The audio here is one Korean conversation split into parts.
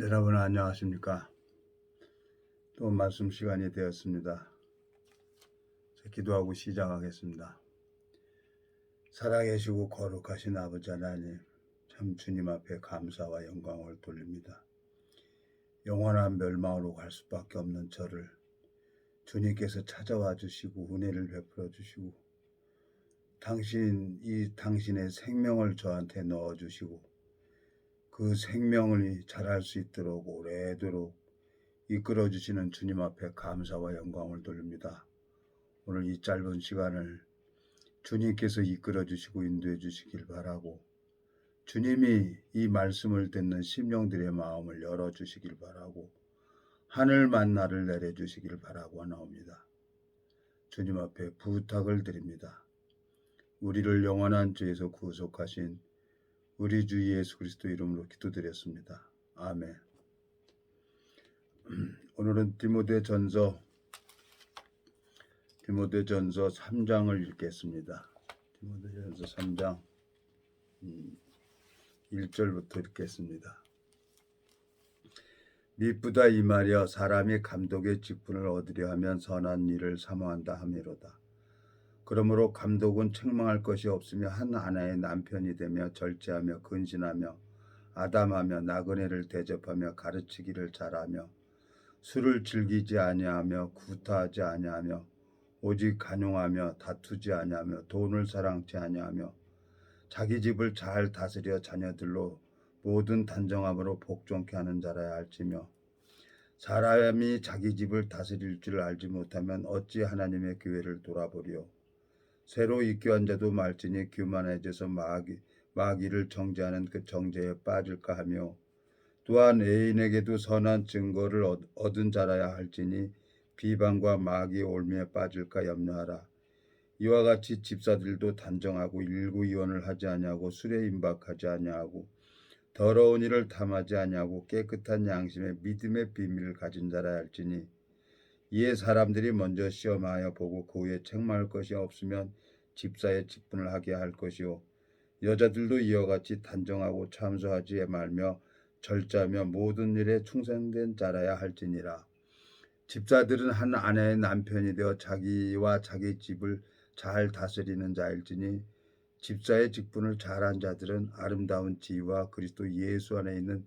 여러분 안녕하십니까? 또 말씀 시간이 되었습니다. 기도하고 시작하겠습니다. 살아계시고 거룩하신 아버지 하나님, 참 주님 앞에 감사와 영광을 돌립니다. 영원한 멸망으로 갈 수밖에 없는 저를 주님께서 찾아와 주시고 은혜를 베풀어 주시고 당신의 생명을 저한테 넣어 주시고 그 생명을 자랄 수 있도록 오래도록 이끌어 주시는 주님 앞에 감사와 영광을 돌립니다. 오늘 이 짧은 시간을 주님께서 이끌어 주시고 인도해 주시길 바라고, 주님이 이 말씀을 듣는 심령들의 마음을 열어 주시길 바라고, 하늘 만나를 내려 주시길 바라고 나옵니다. 주님 앞에 부탁을 드립니다. 우리를 영원한 죄에서 구속하신 우리 주 예수 그리스도 이름으로 기도드렸습니다. 아멘. 오늘은 디모데전서 3장을 읽겠습니다. 디모데전서 3장 1절부터 읽겠습니다. 미쁘다 이 말이여, 사람이 감독의 직분을 얻으려 하면 선한 일을 사모한다 하미로다. 그러므로 감독은 책망할 것이 없으며 한 아내의 남편이 되며 절제하며 근신하며 아담하며 나그네를 대접하며 가르치기를 잘하며 술을 즐기지 아니하며 구타하지 아니하며 오직 간용하며 다투지 아니하며 돈을 사랑치 아니하며 자기 집을 잘 다스려 자녀들로 모든 단정함으로 복종케 하는 자라야 할지며, 사람이 자기 집을 다스릴 줄 알지 못하면 어찌 하나님의 교회를 돌아보리요. 새로 입교한 자도 말지니 교만해져서 마귀를 정죄하는 그 정죄에 빠질까 하며, 또한 애인에게도 선한 증거를 얻은 자라야 할지니 비방과 마귀의 올미에 빠질까 염려하라. 이와 같이 집사들도 단정하고 일구이원을 하지 아니하고 술에 임박하지 아니하고 더러운 일을 탐하지 아니하고 깨끗한 양심에 믿음의 비밀을 가진 자라 할지니, 이에 사람들이 먼저 시험하여 보고 그 후에 책망할 것이 없으면 집사의 직분을 하게 할 것이요, 여자들도 이와 같이 단정하고 참소하지 말며 절제하며 모든 일에 충성된 자라야 할지니라. 집사들은 한 아내의 남편이 되어 자기와 자기 집을 잘 다스리는 자일지니, 집사의 직분을 잘한 자들은 아름다운 지위와 그리스도 예수 안에 있는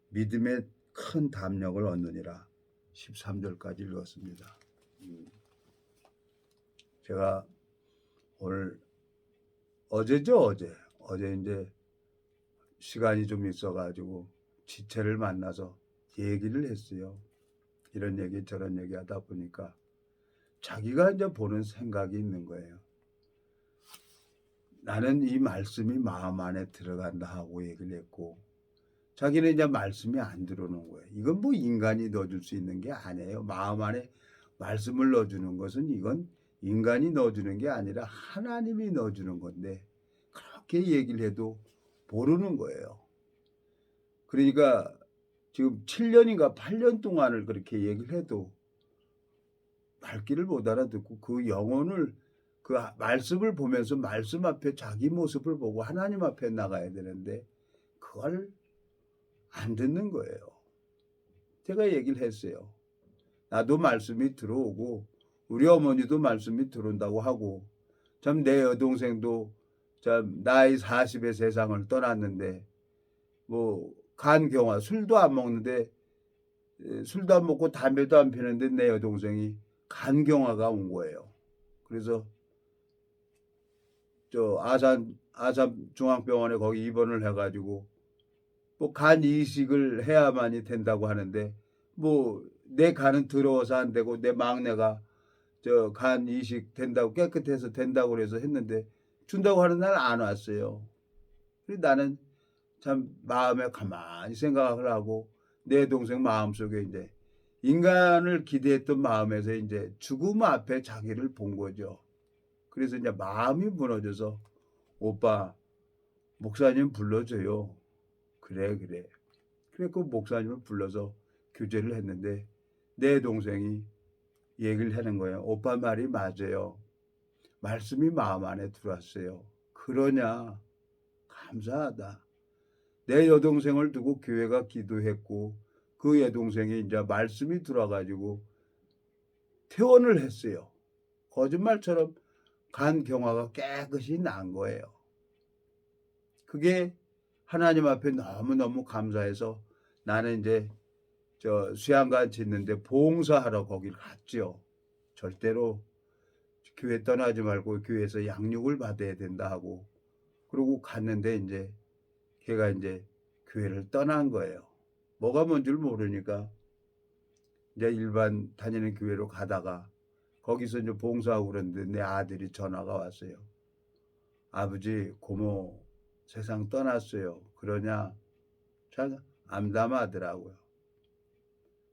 믿음의 큰 담력을 얻느니라. 13절까지 읽었습니다. 제가 오늘 어제 이제 시간이 좀 있어가지고 지체를 만나서 얘기를 했어요. 이런 얘기 저런 얘기 하다 보니까 자기가 이제 보는 생각이 있는 거예요. 나는 이 말씀이 마음 안에 들어간다 하고 얘기를 했고, 자기는 이제 말씀이 안 들어오는 거예요. 이건 뭐 인간이 넣어줄 수 있는 게 아니에요. 마음 안에 말씀을 넣어주는 것은 이건 인간이 넣어주는 게 아니라 하나님이 넣어주는 건데, 그렇게 얘기를 해도 모르는 거예요. 그러니까 지금 7년인가 8년 동안을 그렇게 얘기를 해도 말귀를 못 알아듣고, 그 영혼을, 그 말씀을 보면서 말씀 앞에 자기 모습을 보고 하나님 앞에 나가야 되는데 그걸 안 듣는 거예요. 제가 얘기를 했어요. 나도 말씀이 들어오고 우리 어머니도 말씀이 들어온다고 하고, 참 내 여동생도 참 나이 40에 세상을 떠났는데 뭐 간경화, 술도 안 먹는데, 술도 안 먹고 담배도 안 피는데 내 여동생이 간경화가 온 거예요. 그래서 저 아산 중앙병원에 거기 입원을 해가지고 뭐 간 이식을 해야만이 된다고 하는데, 뭐 내 간은 더러워서 안 되고 내 막내가 저 간 이식 된다고, 깨끗해서 된다고 그래서 했는데 준다고 하는 날 안 왔어요. 그래서 나는 참 마음에 가만히 생각을 하고 내 동생 마음속에 이제 인간을 기대했던 마음에서 이제 죽음 앞에 자기를 본 거죠. 그래서 이제 마음이 무너져서, 오빠 목사님 불러줘요. 그래. 그래 그 목사님을 불러서 교제를 했는데 내 동생이 얘기를 하는 거예요. 오빠 말이 맞아요. 말씀이 마음 안에 들어왔어요. 그러냐? 감사하다. 내 여동생을 두고 교회가 기도했고 그 여동생이 이제 말씀이 들어가지고 퇴원을 했어요. 거짓말처럼 간 경화가 깨끗이 난 거예요. 그게 하나님 앞에 너무너무 감사해서 나는 이제 저 수양관 짓는데 봉사하러 거길 갔죠. 절대로 교회 떠나지 말고 교회에서 양육을 받아야 된다 하고, 그러고 갔는데 이제 걔가 이제 교회를 떠난 거예요. 뭐가 뭔 줄 모르니까 이제 일반 다니는 교회로 가다가 거기서 이제 봉사하고 그러는데 내 아들이 전화가 왔어요. 아버지, 고모 세상 떠났어요. 그러냐? 참 암담하더라고요.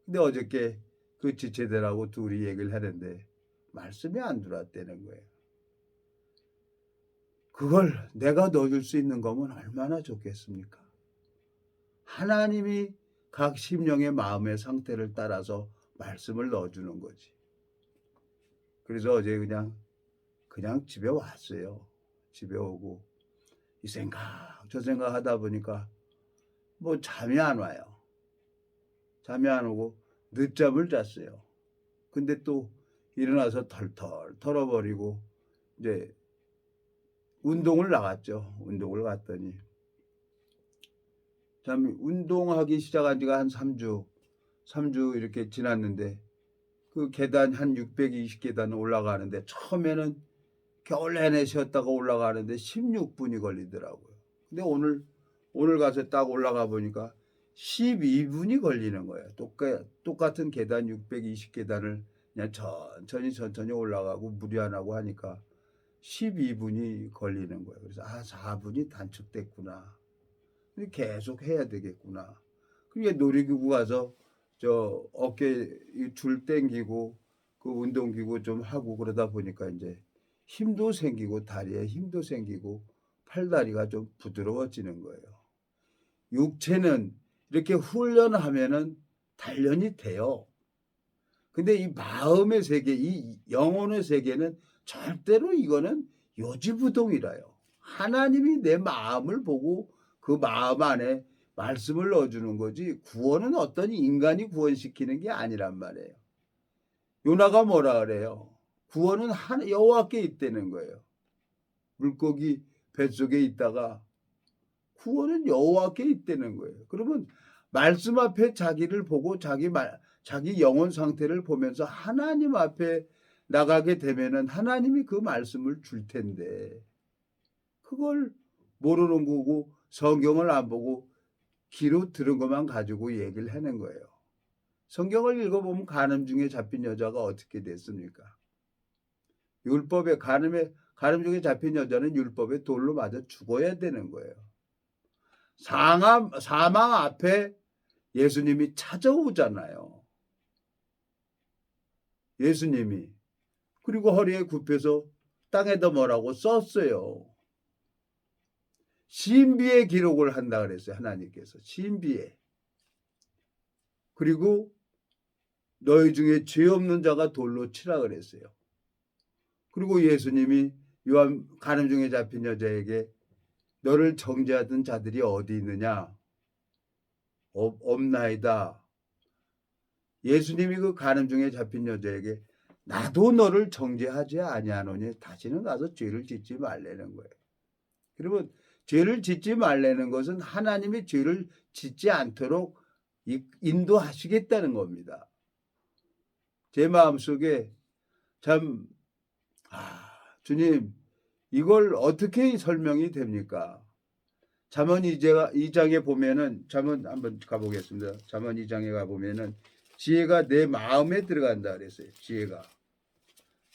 근데 어저께 그 지체들하고 둘이 얘기를 하는데 말씀이 안 들어왔다는 거예요. 그걸 내가 넣어줄 수 있는 거면 얼마나 좋겠습니까? 하나님이 각 심령의 마음의 상태를 따라서 말씀을 넣어주는 거지. 그래서 어제 그냥 집에 왔어요. 집에 오고 이 생각 저 생각 하다 보니까 뭐 잠이 안 와요. 잠이 안 오고 늦잠을 잤어요. 근데 또 일어나서 털털 털어버리고 이제 운동을 나갔죠. 운동을 갔더니 참 운동하기 시작한 지가 한 3주 이렇게 지났는데 그 계단 한 620계단 올라가는데 처음에는 겨울 내내 쉬었다가 올라가는데 16분이 걸리더라고요. 근데 오늘 가서 딱 올라가 보니까 12분이 걸리는 거예요. 똑같은 계단 620계단을 그냥 천천히 올라가고 무리 안 하고 하니까 12분이 걸리는 거예요. 그래서 4분이 단축됐구나. 계속 해야 되겠구나. 그게 놀이기구 가서 저 어깨 줄 땡기고 그 운동기구 좀 하고 그러다 보니까 이제 힘도 생기고 다리에 힘도 생기고 팔다리가 좀 부드러워지는 거예요. 육체는 이렇게 훈련하면은 단련이 돼요. 근데 이 마음의 세계, 이 영혼의 세계는 절대로 이거는 요지부동이라요. 하나님이 내 마음을 보고 그 마음 안에 말씀을 넣어주는 거지, 구원은 어떤 인간이 구원시키는 게 아니란 말이에요. 요나가 뭐라 그래요? 구원은 여호와께 있다는 거예요. 물고기 뱃속에 있다가 구원은 여호와께 있다는 거예요. 그러면 말씀 앞에 자기를 보고 자기 영혼 상태를 보면서 하나님 앞에 나가게 되면은 하나님이 그 말씀을 줄 텐데 그걸 모르는 거고 성경을 안 보고 귀로 들은 것만 가지고 얘기를 하는 거예요. 성경을 읽어보면 간음 중에 잡힌 여자가 어떻게 됐습니까? 율법에 간음 중에 잡힌 여자는 율법에 돌로 맞아 죽어야 되는 거예요. 사망 앞에 예수님이 찾아오잖아요. 예수님이. 그리고 허리에 굽혀서 땅에다 뭐라고 썼어요. 신비의 기록을 한다 그랬어요. 하나님께서. 신비의. 그리고 너희 중에 죄 없는 자가 돌로 치라 그랬어요. 그리고 예수님이 간음 중에 잡힌 여자에게 너를 정죄하던 자들이 어디 있느냐? 없나이다. 예수님이 그 간음 중에 잡힌 여자에게 나도 너를 정죄하지 아니하노니 다시는 가서 죄를 짓지 말라는 거예요. 그러면 죄를 짓지 말라는 것은 하나님이 죄를 짓지 않도록 인도하시겠다는 겁니다. 제 마음속에 참 주님, 이걸 어떻게 설명이 됩니까? 잠언 2장에 보면은, 잠언 한번 가보겠습니다. 잠언 2장에 가보면은 지혜가 내 마음에 들어간다 그랬어요. 지혜가.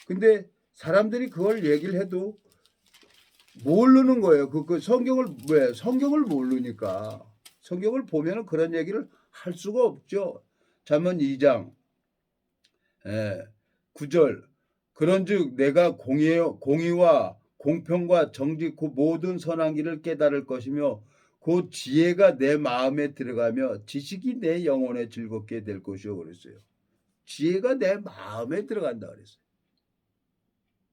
근데 사람들이 그걸 얘기를 해도 모르는 거예요. 성경을 모르니까. 성경을 보면은 그런 얘기를 할 수가 없죠. 잠언 2장 9절. 그런즉 내가 공의와 공평과 정직 그 모든 선한 길을 깨달을 것이며 그 지혜가 내 마음에 들어가며 지식이 내 영혼에 즐겁게 될 것이요 그랬어요. 지혜가 내 마음에 들어간다 그랬어요.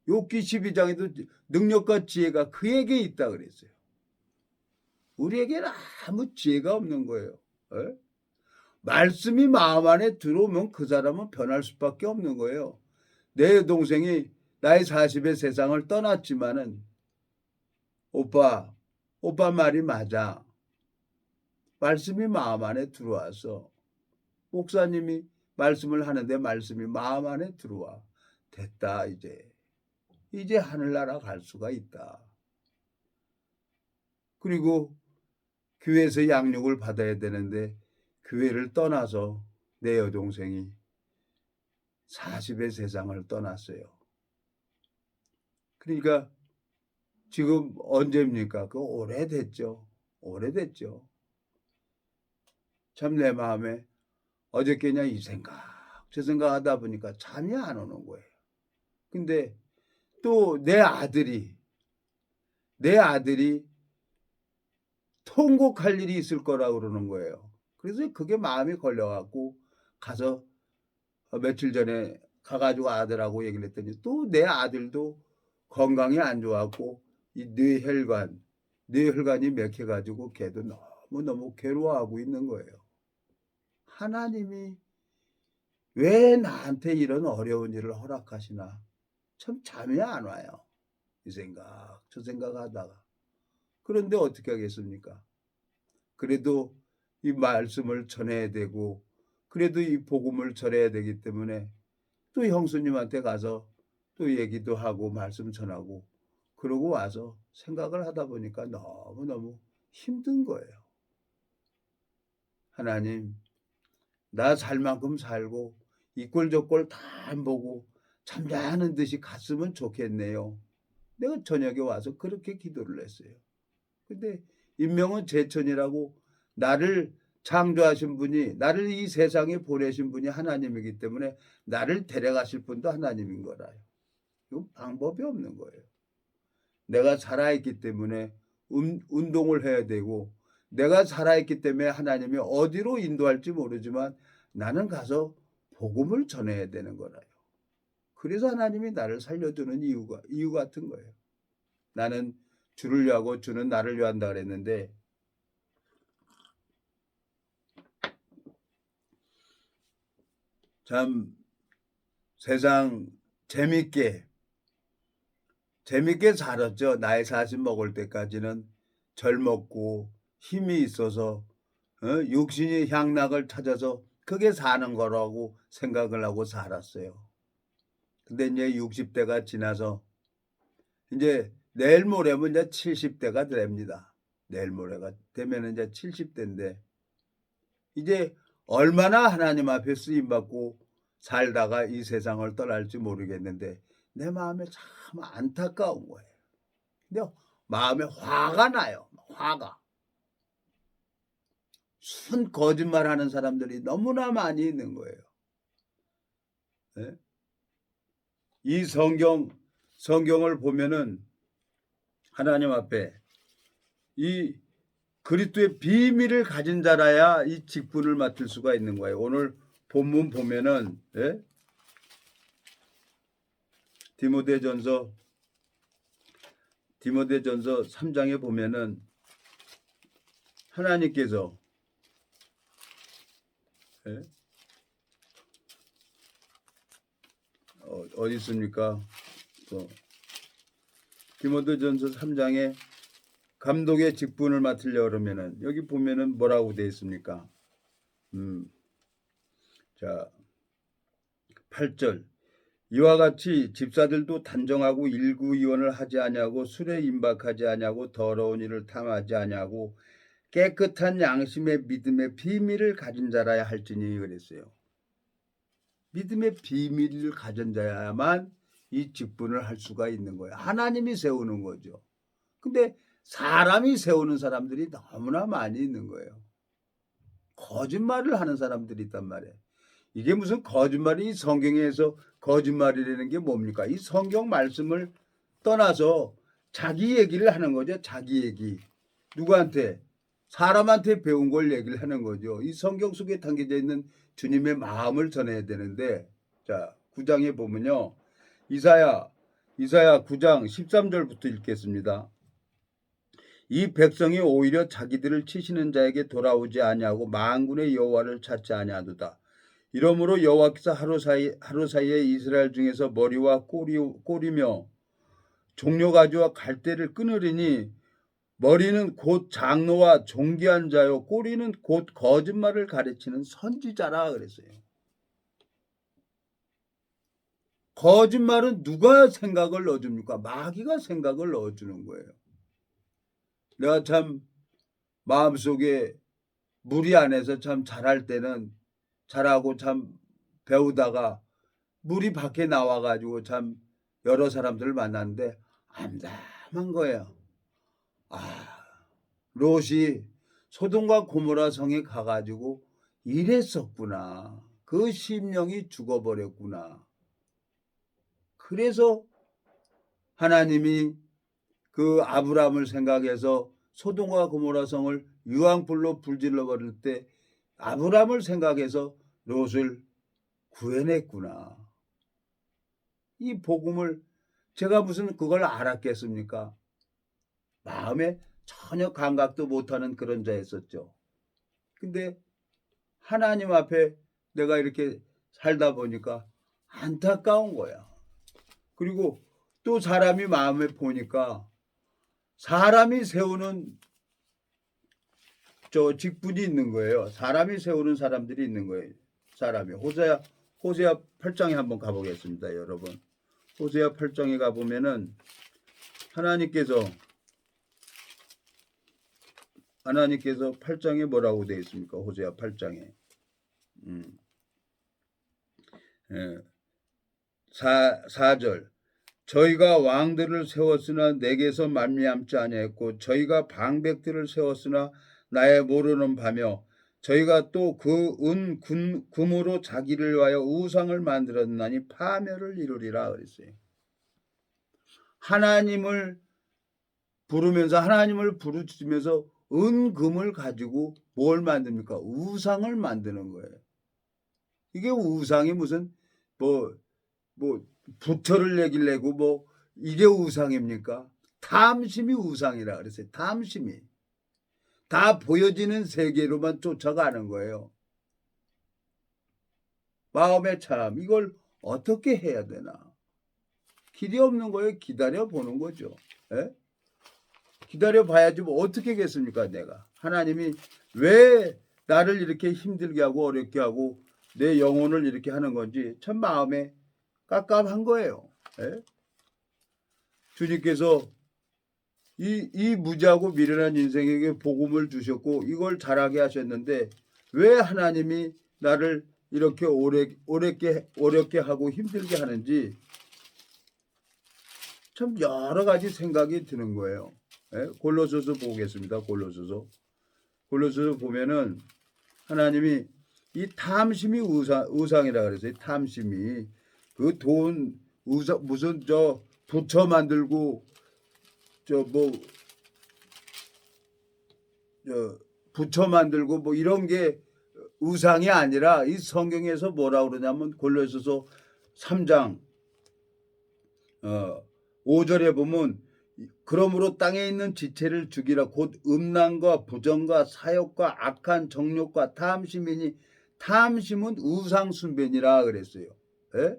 욥기 12장에도 능력과 지혜가 그에게 있다 그랬어요. 우리에게는 아무 지혜가 없는 거예요. 말씀이 마음 안에 들어오면 그 사람은 변할 수밖에 없는 거예요. 내 동생이 나이 40에 세상을 떠났지만은 오빠 말이 맞아. 말씀이 마음 안에 들어와서 목사님이 말씀을 하는데 말씀이 마음 안에 들어와. 됐다 이제 하늘나라 갈 수가 있다. 그리고 교회에서 양육을 받아야 되는데 교회를 떠나서 내 여동생이 40의 세상을 떠났어요. 그러니까 지금 언제입니까? 그거 오래됐죠. 참 내 마음에 어저께냐 이 생각 저 생각 하다 보니까 잠이 안 오는 거예요. 근데 또 내 아들이 통곡할 일이 있을 거라고 그러는 거예요. 그래서 그게 마음이 걸려갖고 가서 며칠 전에 가가지고 아들하고 얘기를 했더니 또 내 아들도 건강이 안 좋았고 이 뇌혈관이 맥혀가지고 걔도 너무너무 괴로워하고 있는 거예요. 하나님이 왜 나한테 이런 어려운 일을 허락하시나 참 잠이 안 와요. 이 생각 저 생각하다가 그런데 어떻게 하겠습니까? 그래도 이 말씀을 전해야 되고 그래도 이 복음을 전해야 되기 때문에 또 형수님한테 가서 또 얘기도 하고 말씀 전하고 그러고 와서 생각을 하다 보니까 너무너무 힘든 거예요. 하나님 나 살 만큼 살고 이 꼴 저 꼴 다 안 보고 잠자는 듯이 갔으면 좋겠네요. 내가 저녁에 와서 그렇게 기도를 했어요. 근데 인명은 제천이라고 나를 창조하신 분이 나를 이 세상에 보내신 분이 하나님이기 때문에 나를 데려가실 분도 하나님인 거라요. 이건 방법이 없는 거예요. 내가 살아있기 때문에 운동을 해야 되고 내가 살아있기 때문에 하나님이 어디로 인도할지 모르지만 나는 가서 복음을 전해야 되는 거라요. 그래서 하나님이 나를 살려두는 이유 같은 거예요. 나는 주를 위하고 주는 나를 위한다 그랬는데 참 세상 재밌게 살았죠. 나이 40 먹을 때까지는 젊었고 힘이 있어서 육신이 향락을 찾아서 그게 사는 거라고 생각을 하고 살았어요. 근데 이제 60대가 지나서 이제 내일 모레면 이제 70대가 됩니다. 내일 모레가 되면 이제 70대인데 이제 얼마나 하나님 앞에 쓰임 받고 살다가 이 세상을 떠날지 모르겠는데 내 마음에 참 안타까운 거예요. 근데 마음에 화가 나요. 화가. 순 거짓말하는 사람들이 너무나 많이 있는 거예요. 네? 이 성경을 보면은 하나님 앞에 이 그리스도의 비밀을 가진 자라야 이 직분을 맡을 수가 있는 거예요. 오늘 본문 보면은 디모데전서 3장에 보면은 하나님께서 어디 있습니까? 디모데전서 3장에 감독의 직분을 맡으려 그러면은 여기 보면은 뭐라고 되어 있습니까? 자, 8절. 이와 같이 집사들도 단정하고 일구이원을 하지 아니하고 술에 임박하지 아니하고 더러운 일을 탐하지 아니하고 깨끗한 양심의 믿음의 비밀을 가진 자라야 할지니 그랬어요. 믿음의 비밀을 가진 자야만 이 직분을 할 수가 있는 거예요. 하나님이 세우는 거죠. 근데 사람이 세우는 사람들이 너무나 많이 있는 거예요. 거짓말을 하는 사람들이 있단 말이에요. 이게 무슨 거짓말이 이 성경에서 거짓말이라는 게 뭡니까? 이 성경 말씀을 떠나서 자기 얘기를 하는 거죠. 자기 얘기. 누구한테? 사람한테 배운 걸 얘기를 하는 거죠. 이 성경 속에 담겨져 있는 주님의 마음을 전해야 되는데 자 9장에 보면요. 이사야 9장 13절부터 읽겠습니다. 이 백성이 오히려 자기들을 치시는 자에게 돌아오지 아니하고 만군의 여호와를 찾지 아니하도다. 이러므로 여호와께서 하루 사이에 이스라엘 중에서 머리와 꼬리며 종려가지와 갈대를 끊으리니 머리는 곧 장로와 존귀한 자요 꼬리는 곧 거짓말을 가르치는 선지자라 그랬어요. 거짓말은 누가 생각을 넣어줍니까? 마귀가 생각을 넣어주는 거예요. 내가 참 마음속에 무리 안에서 참 잘할 때는 잘하고 참 배우다가 무리 밖에 나와가지고 참 여러 사람들을 만났는데 암담한 거예요. 롯이 소돔과 고모라 성에 가가지고 이랬었구나. 그 심령이 죽어버렸구나. 그래서 하나님이 그 아브라함을 생각해서 소돔과 고모라 성을 유황불로 불질러 버릴 때 아브라함을 생각해서 롯을 구해냈구나. 이 복음을 제가 무슨 그걸 알았겠습니까? 마음에 전혀 감각도 못하는 그런 자였었죠. 근데 하나님 앞에 내가 이렇게 살다 보니까 안타까운 거야. 그리고 또 사람이 마음에 보니까 사람이 세우는 저 직분이 있는 거예요. 사람이 세우는 사람들이 있는 거예요. 사람이 호세아 8장에 한번 가보겠습니다, 여러분. 호세아 8장에 가보면은 하나님께서 8장에 뭐라고 되어 있습니까? 호세아 8장에 4절 저희가 왕들을 세웠으나 내게서 말미암지 아니했고 저희가 방백들을 세웠으나 나의 모르는 바며 저희가 또 그 금으로 자기를 위하여 우상을 만들었나니 파멸을 이루리라 그랬어요. 하나님을 부르면서 하나님을 부르짖으면서 금을 가지고 뭘 만듭니까? 우상을 만드는 거예요. 이게 우상이 무슨 뭐 부처를 얘기려고 뭐 이게 우상입니까? 탐심이 우상이라 그랬어요. 탐심이 다 보여지는 세계로만 쫓아가는 거예요. 마음에 참 이걸 어떻게 해야 되나? 길이 없는 거예요. 기다려 보는 거죠. 에? 기다려 봐야지 뭐 어떻게 하겠습니까? 내가 하나님이 왜 나를 이렇게 힘들게 하고 어렵게 하고 내 영혼을 이렇게 하는 건지 참 마음에 깝깝한 거예요. 에? 주님께서 이 무지하고 미련한 인생에게 복음을 주셨고 이걸 잘하게 하셨는데 왜 하나님이 나를 이렇게 어렵게 하고 힘들게 하는지 참 여러 가지 생각이 드는 거예요. 예? 골로새서 보겠습니다. 골로새서 보면은 하나님이 이 탐심이 우상이라 그랬어요. 탐심이 그 돈 무슨 저 부처 만들고 부처 만들고 뭐 이런 게 우상이 아니라 이 성경에서 뭐라 그러냐면 골로새서 3장 5절에 보면 그러므로 땅에 있는 지체를 죽이라 곧 음란과 부정과 사욕과 악한 정욕과 탐심이니 탐심은 우상 숭배니라 그랬어요. 에?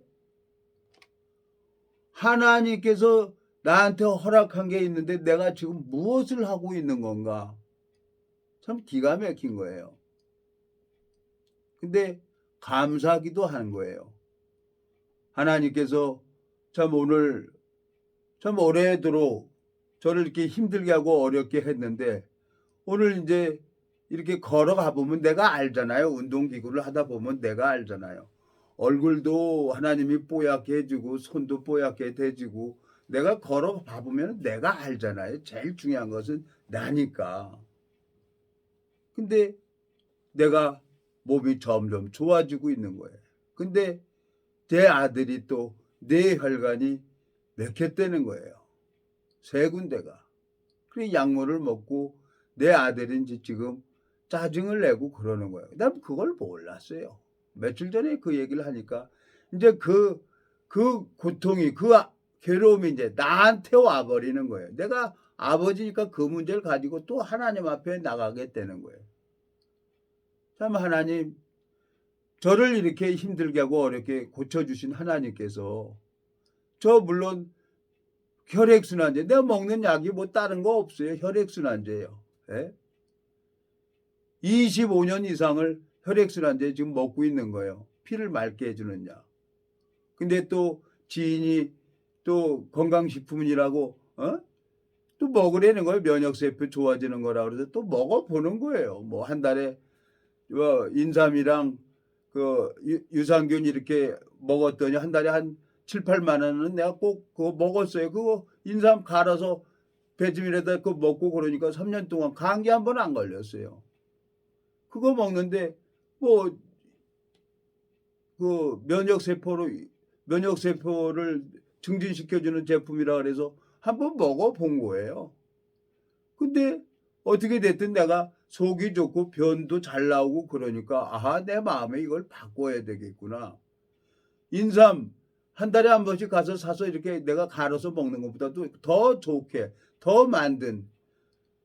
하나님께서 나한테 허락한 게 있는데 내가 지금 무엇을 하고 있는 건가? 참 기가 막힌 거예요. 근데 감사하기도 한 거예요. 하나님께서 참 오늘 참 오래도록 저를 이렇게 힘들게 하고 어렵게 했는데 오늘 이제 이렇게 걸어가 보면 내가 알잖아요. 운동기구를 하다 보면 내가 알잖아요. 얼굴도 하나님이 뽀얗게 해주고 손도 뽀얗게 대주고 내가 걸어가 보면 내가 알잖아요. 제일 중요한 것은 나니까. 근데 내가 몸이 점점 좋아지고 있는 거예요. 근데 제 아들이 또 내 혈관이 맥혔다는 거예요. 3군데가. 그래 약물을 먹고 내 아들인지 지금 짜증을 내고 그러는 거예요. 난 그걸 몰랐어요. 며칠 전에 그 얘기를 하니까 이제 그 고통이 괴로움이 이제 나한테 와버리는 거예요. 내가 아버지니까 그 문제를 가지고 또 하나님 앞에 나가게 되는 거예요. 참 하나님, 저를 이렇게 힘들게 하고 어렵게 고쳐주신 하나님께서 저 물론 혈액순환제, 내가 먹는 약이 뭐 다른 거 없어요. 혈액순환제예요. 예? 25년 이상을 혈액순환제 지금 먹고 있는 거예요. 피를 맑게 해주는 약. 근데 또 지인이 또 건강식품이라고 또 먹으려는 거예요. 면역세포 좋아지는 거라 그래서 또 먹어보는 거예요. 뭐 한 달에 인삼이랑 그 유산균 이렇게 먹었더니 한 달에 한 7, 8만 원은 내가 꼭 그거 먹었어요. 그거 인삼 갈아서 배즙에다 그거 먹고 그러니까 3년 동안 감기 한 번 안 걸렸어요. 그거 먹는데 뭐 그 면역세포를 증진시켜주는 제품이라 그래서 한번 먹어본 거예요. 근데 어떻게 됐든 내가 속이 좋고 변도 잘 나오고 그러니까 아하, 내 마음에 이걸 바꿔야 되겠구나. 인삼 한 달에 한 번씩 가서 사서 이렇게 내가 갈아서 먹는 것보다도 더 좋게 더 만든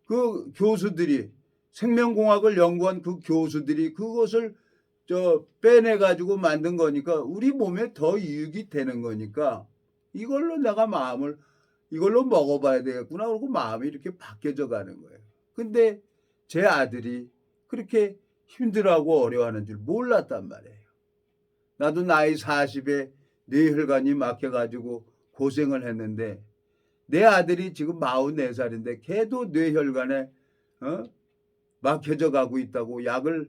그 교수들이, 생명공학을 연구한 그 교수들이 그것을 빼내 가지고 만든 거니까 우리 몸에 더 이익이 되는 거니까 이걸로 내가 마음을 이걸로 먹어봐야 되겠구나 그러고 마음이 이렇게 바뀌어져 가는 거예요. 근데 제 아들이 그렇게 힘들어하고 어려워하는 줄 몰랐단 말이에요. 나도 나이 40에 뇌혈관이 막혀가지고 고생을 했는데 내 아들이 지금 44살인데 걔도 뇌혈관에 막혀져 가고 있다고 약을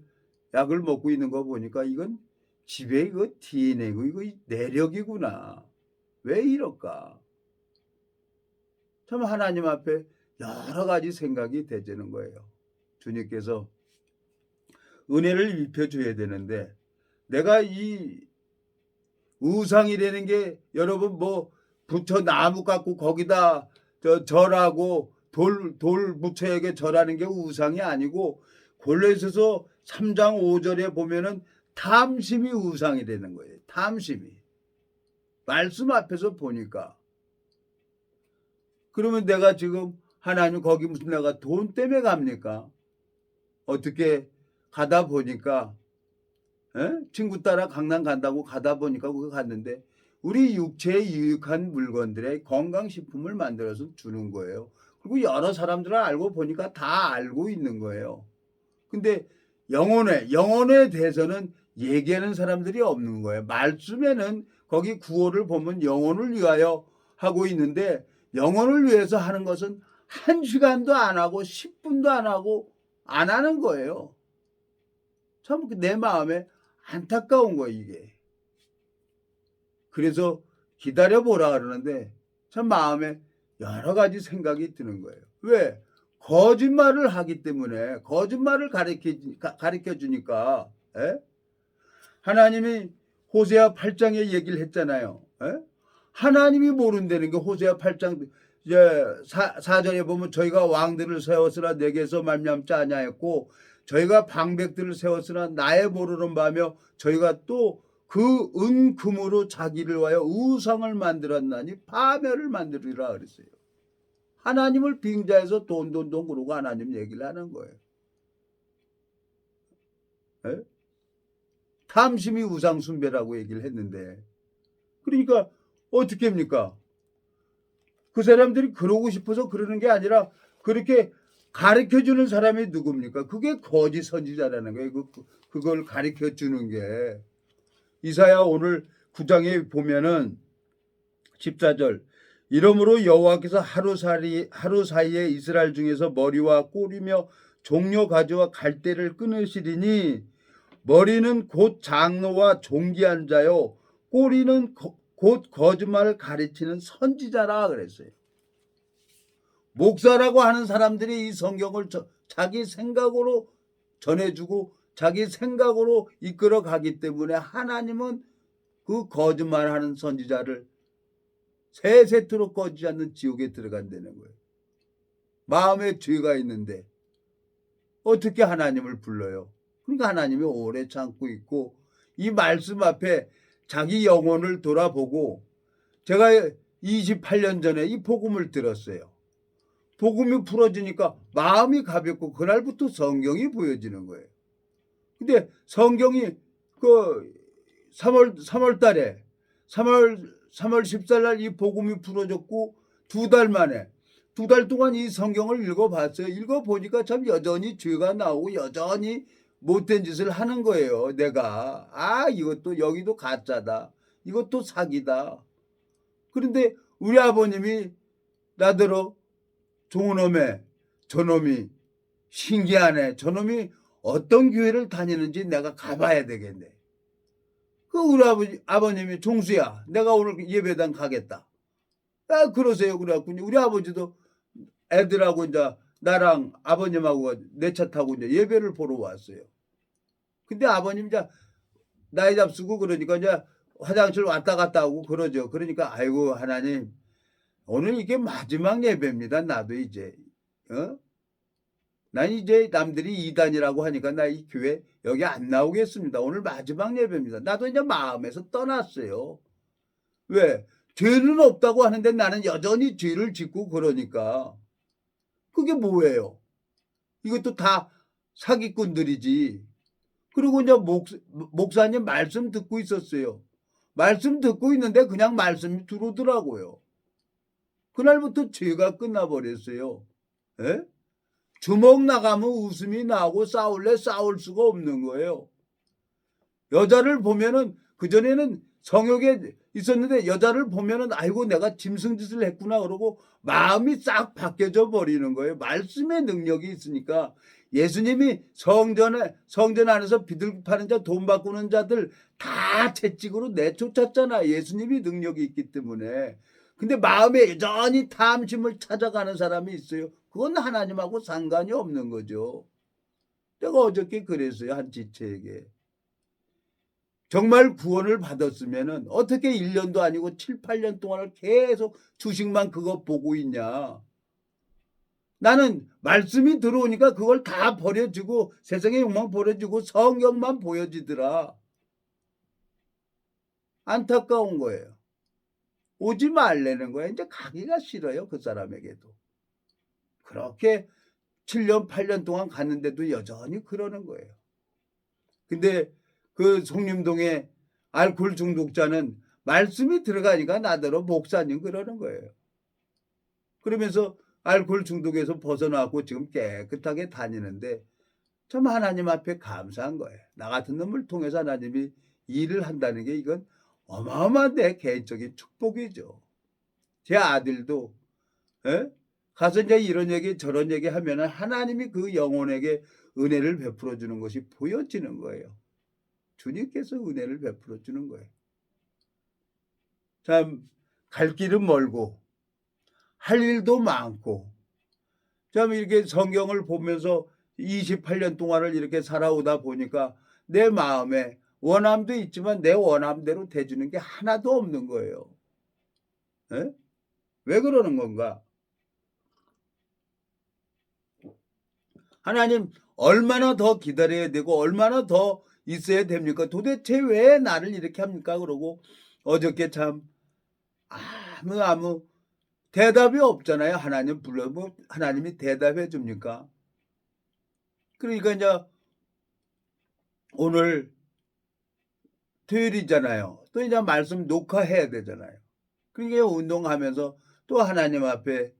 먹고 있는 거 보니까 이건 집에 이거 DNA고 이거 내력이구나. 왜 이럴까? 참 하나님 앞에 여러 가지 생각이 되지는 거예요. 주님께서 은혜를 입혀줘야 되는데 내가 이 우상이라는 게 여러분 뭐 부처 나무 깎고 거기다 절하고 돌 부처에게 절하는 게 우상이 아니고 골로새서 3장 5절에 보면은 탐심이 우상이 되는 거예요. 탐심이. 말씀 앞에서 보니까. 그러면 내가 지금 하나님 거기 무슨 내가 돈 때문에 갑니까? 어떻게 가다 보니까 친구 따라 강남 간다고 가다 보니까 거기 갔는데 우리 육체에 유익한 물건들의 건강식품을 만들어서 주는 거예요. 그리고 여러 사람들은 알고 보니까 다 알고 있는 거예요. 근데 영혼에 대해서는 얘기하는 사람들이 없는 거예요. 말씀에는 거기 구호를 보면 영혼을 위하여 하고 있는데 영혼을 위해서 하는 것은 1시간도 안 하고 10분도 안 하고 안 하는 거예요. 참 내 마음에 안타까운 거예요, 이게. 그래서 기다려보라 그러는데 참 마음에 여러 가지 생각이 드는 거예요. 왜? 거짓말을 하기 때문에 거짓말을 가르쳐 주니까 하나님이 호세아 8장에 얘기를 했잖아요. 하나님이 모른다는 게 호세아 8장 이제 4절에 보면 저희가 왕들을 세웠으나 내게서 말미암지 아니하였고 저희가 방백들을 세웠으나 나의 모르는 바며 저희가 또 그 은금으로 자기를 위하여 우상을 만들었나니 파멸을 만들으리라 그랬어요. 하나님을 빙자해서 돈 그러고 하나님 얘기를 하는 거예요. 탐심이 우상 숭배라고 얘기를 했는데 그러니까 어떻게 합니까? 그 사람들이 그러고 싶어서 그러는 게 아니라 그렇게 가르쳐주는 사람이 누굽니까? 그게 거짓 선지자라는 거예요. 그걸 가르쳐주는 게. 이사야 오늘 9장에 보면은 14절 이러므로 여호와께서 하루 사이에 이스라엘 중에서 머리와 꼬리며 종려 가지와 갈대를 끊으시리니 머리는 곧 장로와 종기한 자요 꼬리는 곧 거짓말을 가르치는 선지자라 그랬어요. 목사라고 하는 사람들이 이 성경을 자기 생각으로 전해주고 자기 생각으로 이끌어 가기 때문에 하나님은 그 거짓말하는 선지자를 세세토록 꺼지지 않는 지옥에 들어간다는 거예요. 마음에 죄가 있는데 어떻게 하나님을 불러요? 그러니까 하나님이 오래 참고 있고 이 말씀 앞에 자기 영혼을 돌아보고 제가 28년 전에 이 복음을 들었어요. 복음이 풀어지니까 마음이 가볍고 그날부터 성경이 보여지는 거예요. 근데 성경이 그 3월 달에 3월 14일 날 이 복음이 풀어졌고 2달 만에 2달 동안 이 성경을 읽어봤어요. 읽어보니까 참 여전히 죄가 나오고 여전히 못된 짓을 하는 거예요. 내가 이것도 여기도 가짜다. 이것도 사기다. 그런데 우리 아버님이 나더러 좋은 놈에 저놈이 신기하네. 저놈이 어떤 교회를 다니는지 내가 가봐야 되겠네. 그 우리 아버님이 종수야, 내가 오늘 예배당 가겠다. 그러세요. 그래갖고 우리 아버지도 애들하고 이제 나랑 아버님하고 내 차 타고 이제 예배를 보러 왔어요. 근데 아버님 이제 나이 잡수고 그러니까 이제 화장실 왔다 갔다 하고 그러죠. 그러니까 아이고 하나님, 오늘 이게 마지막 예배입니다. 나도 이제 난 이제 남들이 이단이라고 하니까 나 이 교회 여기 안 나오겠습니다. 오늘 마지막 예배입니다. 나도 이제 마음에서 떠났어요. 왜? 죄는 없다고 하는데 나는 여전히 죄를 짓고 그러니까 그게 뭐예요? 이것도 다 사기꾼들이지. 그리고 이제 목사님 말씀 듣고 있었어요. 말씀 듣고 있는데 그냥 말씀이 들어오더라고요. 그날부터 죄가 끝나버렸어요. 에? 주먹 나가면 웃음이 나고 싸울래 싸울 수가 없는 거예요. 여자를 보면은 그전에는 성욕에 있었는데 여자를 보면은 아이고 내가 짐승짓을 했구나 그러고 마음이 싹 바뀌어져 버리는 거예요. 말씀의 능력이 있으니까 예수님이 성전 안에서 비둘기 파는 자, 돈 바꾸는 자들 다 채찍으로 내쫓았잖아. 예수님이 능력이 있기 때문에. 근데 마음에 여전히 탐심을 찾아가는 사람이 있어요. 그건 하나님하고 상관이 없는 거죠. 내가 어저께 그랬어요. 한 지체에게. 정말 구원을 받았으면 어떻게 1년도 아니고 7, 8년 동안을 계속 주식만 그거 보고 있냐. 나는 말씀이 들어오니까 그걸 다 버려지고 세상의 욕망 버려지고 성경만 보여지더라. 안타까운 거예요. 오지 말라는 거야. 이제 가기가 싫어요. 그 사람에게도. 그렇게 7년, 8년 동안 갔는데도 여전히 그러는 거예요. 근데 그 송림동의 알코올 중독자는 말씀이 들어가니까 나더러 목사님 그러는 거예요. 그러면서 알코올 중독에서 벗어나고 지금 깨끗하게 다니는데 참 하나님 앞에 감사한 거예요. 나 같은 놈을 통해서 하나님이 일을 한다는 게 이건 어마어마한 내 개인적인 축복이죠. 제 아들도 가서 이제 이런 얘기 저런 얘기 하면은 하나님이 그 영혼에게 은혜를 베풀어 주는 것이 보여지는 거예요. 주님께서 은혜를 베풀어 주는 거예요. 참 갈 길은 멀고 할 일도 많고 참 이렇게 성경을 보면서 28년 동안을 이렇게 살아오다 보니까 내 마음에 원함도 있지만 내 원함대로 돼주는 게 하나도 없는 거예요. 왜 그러는 건가? 하나님 얼마나 더 기다려야 되고 얼마나 더 있어야 됩니까? 도대체 왜 나를 이렇게 합니까? 그러고 어저께 참 아무 대답이 없잖아요. 하나님 불러면 하나님이 대답해 줍니까? 그러니까 이제 오늘 토요일이잖아요. 또 이제 말씀 녹화해야 되잖아요. 그러니까 운동하면서 또 하나님 앞에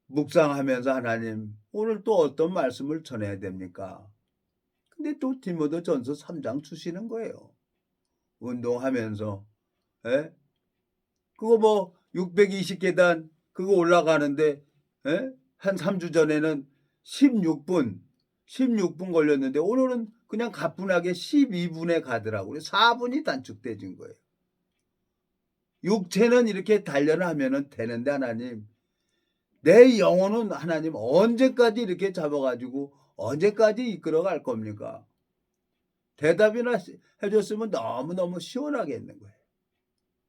묵상하면서 하나님 오늘 또 어떤 말씀을 전해야 됩니까? 근데 또 디모데전서 3장 주시는 거예요. 운동하면서 그거 뭐 620계단 그거 올라가는데 한 3주 전에는 16분 걸렸는데 오늘은 그냥 가뿐하게 12분에 가더라고요. 4분이 단축돼진 거예요. 육체는 이렇게 단련하면 되는데 하나님 내 영혼은 하나님 언제까지 이렇게 잡아가지고 언제까지 이끌어갈 겁니까? 대답이나 해줬으면 너무너무 시원하게 있는 거예요.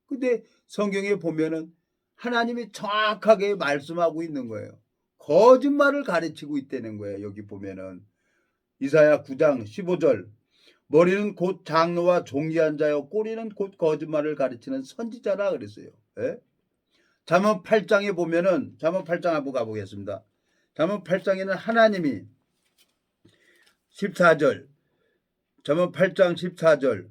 근데 성경에 보면은 하나님이 정확하게 말씀하고 있는 거예요. 거짓말을 가르치고 있다는 거예요. 여기 보면은 이사야 9장 15절 머리는 곧 장로와 종기한 자여 꼬리는 곧 거짓말을 가르치는 선지자라 그랬어요. 잠언 8장에 보면은 잠언 8장 한번 가보겠습니다. 잠언 8장에는 하나님이 14절 잠언 8장 14절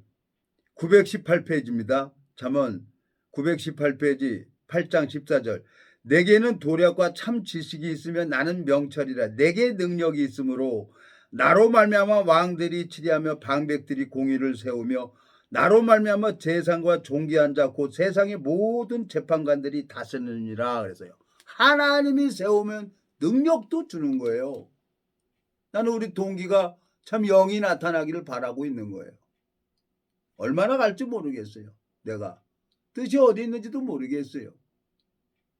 918페이지입니다. 잠언 918페이지 8장 14절 내게는 도략과 참 지식이 있으면 나는 명철이라. 내게 능력이 있으므로 나로 말미암아 왕들이 치리하며 방백들이 공의를 세우며 나로 말미암아 재상과 종기한 자 곧 세상의 모든 재판관들이 다스리느니라. 그래서요. 하나님이 세우면 능력도 주는 거예요. 나는 우리 동기가 참 영이 나타나기를 바라고 있는 거예요. 얼마나 갈지 모르겠어요. 내가 뜻이 어디 있는지도 모르겠어요.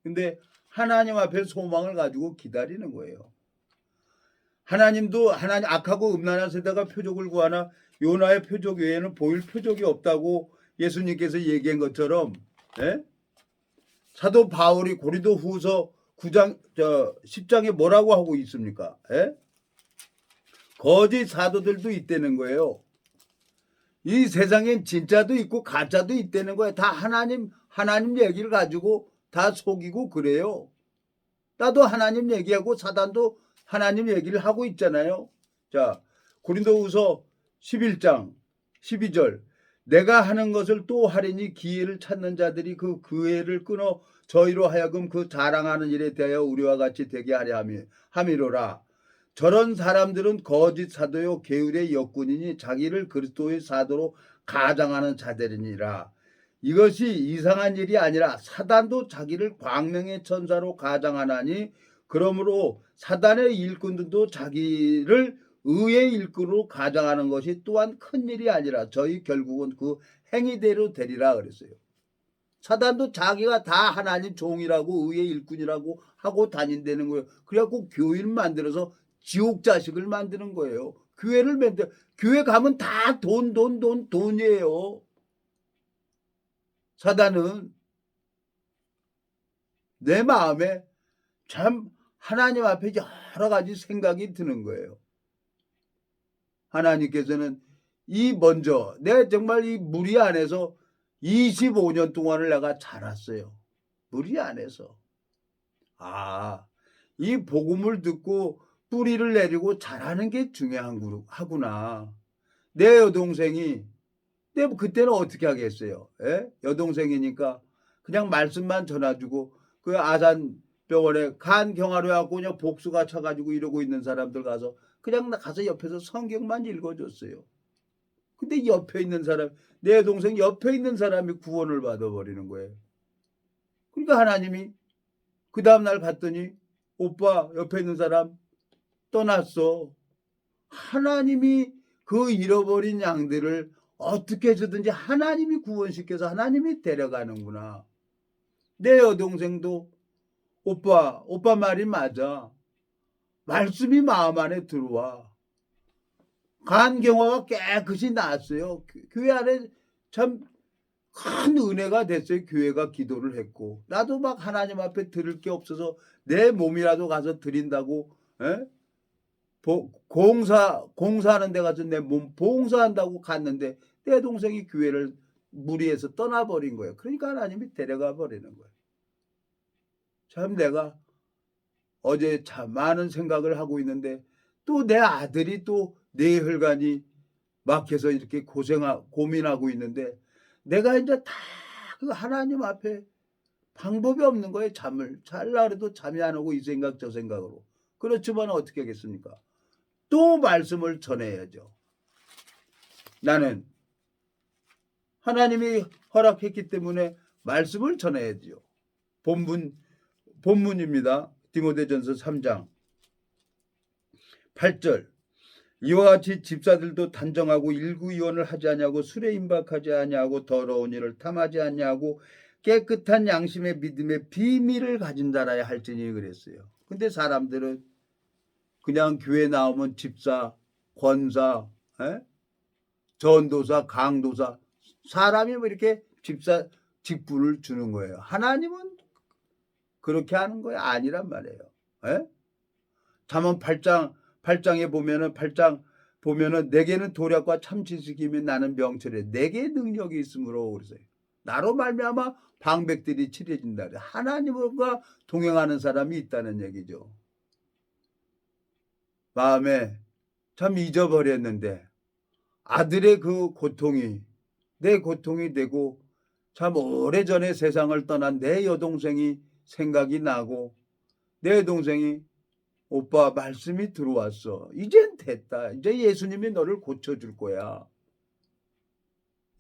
근데 하나님 앞에 소망을 가지고 기다리는 거예요. 하나님도 하나님 악하고 음란한 세대가 표적을 구하나 요나의 표적 외에는 보일 표적이 없다고 예수님께서 얘기한 것처럼 사도 바울이 고린도 후서 9장 10장에 뭐라고 하고 있습니까? 거짓 사도들도 있다는 거예요. 이 세상엔 진짜도 있고 가짜도 있다는 거예요. 다 하나님 얘기를 가지고 다 속이고 그래요. 나도 하나님 얘기하고 사단도 하나님 얘기를 하고 있잖아요. 자, 고린도후서 11장 12절 내가 하는 것을 또 하리니 기회를 찾는 자들이 그 기회를 끊어 저희로 하여금 그 자랑하는 일에 대하여 우리와 같이 되게 하려 함이로라. 저런 사람들은 거짓 사도요 게으르의 역군이니 자기를 그리스도의 사도로 가장하는 자들이니라. 이것이 이상한 일이 아니라 사단도 자기를 광명의 천사로 가장하나니 그러므로 사단의 일꾼들도 자기를 의의 일꾼으로 가장하는 것이 또한 큰 일이 아니라 저희 결국은 그 행위대로 되리라 그랬어요. 사단도 자기가 다 하나님 종이라고 의의 일꾼이라고 하고 다닌다는 거예요. 그래갖고 교회를 만들어서 지옥 자식을 만드는 거예요. 교회를 만들어 교회 가면 다 돈이에요. 사단은 내 마음에 참 하나님 앞에 여러 가지 생각이 드는 거예요. 하나님께서는 내가 정말 이 무리 안에서 25년 동안을 내가 자랐어요. 무리 안에서. 이 복음을 듣고 뿌리를 내리고 자라는 게 중요하구나. 내 여동생이 그때는 어떻게 하겠어요? 여동생이니까 그냥 말씀만 전해주고 그 아산병원에 간 경화로 해갖고 그냥 복수가 쳐가지고 이러고 있는 사람들 그냥 가서 옆에서 성경만 읽어줬어요. 근데 옆에 있는 사람, 내 동생 옆에 있는 사람이 구원을 받아버리는 거예요. 그러니까 하나님이 그 다음날 갔더니 오빠 옆에 있는 사람 떠났어. 하나님이 그 잃어버린 양들을 어떻게 해서든지 하나님이 구원시켜서 하나님이 데려가는구나. 내 여동생도 오빠 말이 맞아. 말씀이 마음 안에 들어와. 간경화가 깨끗이 나왔어요. 교회 안에 참 큰 은혜가 됐어요. 교회가 기도를 했고 나도 막 하나님 앞에 드릴 게 없어서 내 몸이라도 가서 드린다고 공사하는 데 가서 내 몸 봉사한다고 갔는데 내 동생이 교회를 무리해서 떠나버린 거예요. 그러니까 하나님이 데려가 버리는 거예요. 참 내가 어제 참 많은 생각을 하고 있는데 또 내 아들이 또 뇌혈관이 막혀서 이렇게 고민하고 있는데 내가 이제 다 그 하나님 앞에 방법이 없는 거예요. 잠을 잘라 그래도 잠이 안 오고 이 생각 저 생각으로. 그렇지만 어떻게 하겠습니까? 또 말씀을 전해야죠. 나는 하나님이 허락했기 때문에 말씀을 전해야죠. 본문입니다. 디모데전서 3장 8절 이와 같이 집사들도 단정하고 일구이원을 하지 아니하고 술에 임박하지 아니하고 더러운 일을 탐하지 아니하고 깨끗한 양심의 믿음의 비밀을 가진 자라야 할지니 그랬어요. 근데 사람들은 그냥 교회 나오면 집사, 권사, 전도사, 강도사 사람이 뭐 이렇게 집사 직분을 주는 거예요. 하나님은 그렇게 하는 거예요. 아니란 말이에요. 잠언 8장에 보면은 내게는 도략과 참 지식이면 나는 명철이래. 내게 능력이 있으므로 그러세요. 나로 말미암아 방백들이 칠해진다. 하나님과 동행하는 사람이 있다는 얘기죠. 마음에 참 잊어버렸는데 아들의 그 고통이 내 고통이 되고 참 오래전에 세상을 떠난 내 여동생이 생각이 나고 내 동생이 오빠 말씀이 들어왔어. 이젠 됐다. 이제 예수님이 너를 고쳐줄 거야.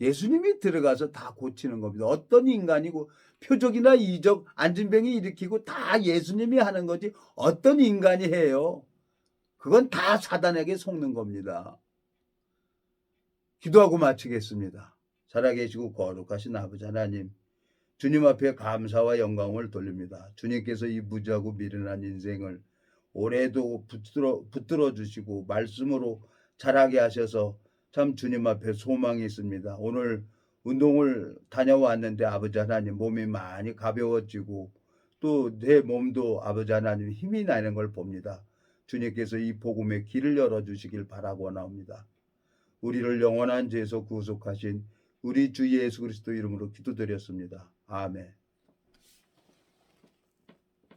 예수님이 들어가서 다 고치는 겁니다. 어떤 인간이고 표적이나 이적 안진병이 일으키고 다 예수님이 하는 거지 어떤 인간이 해요. 그건 다 사단에게 속는 겁니다. 기도하고 마치겠습니다. 살아계시고 거룩하신 아버지 하나님, 주님 앞에 감사와 영광을 돌립니다. 주님께서 이 무지하고 미련한 인생을 올해도 붙들어 주시고 말씀으로 자라게 하셔서 참 주님 앞에 소망이 있습니다. 오늘 운동을 다녀왔는데 아버지 하나님 몸이 많이 가벼워지고 또 내 몸도 아버지 하나님 힘이 나는 걸 봅니다. 주님께서 이 복음의 길을 열어주시길 바라고 나옵니다. 우리를 영원한 죄에서 구속하신 우리 주 예수 그리스도 이름으로 기도드렸습니다. 아멘.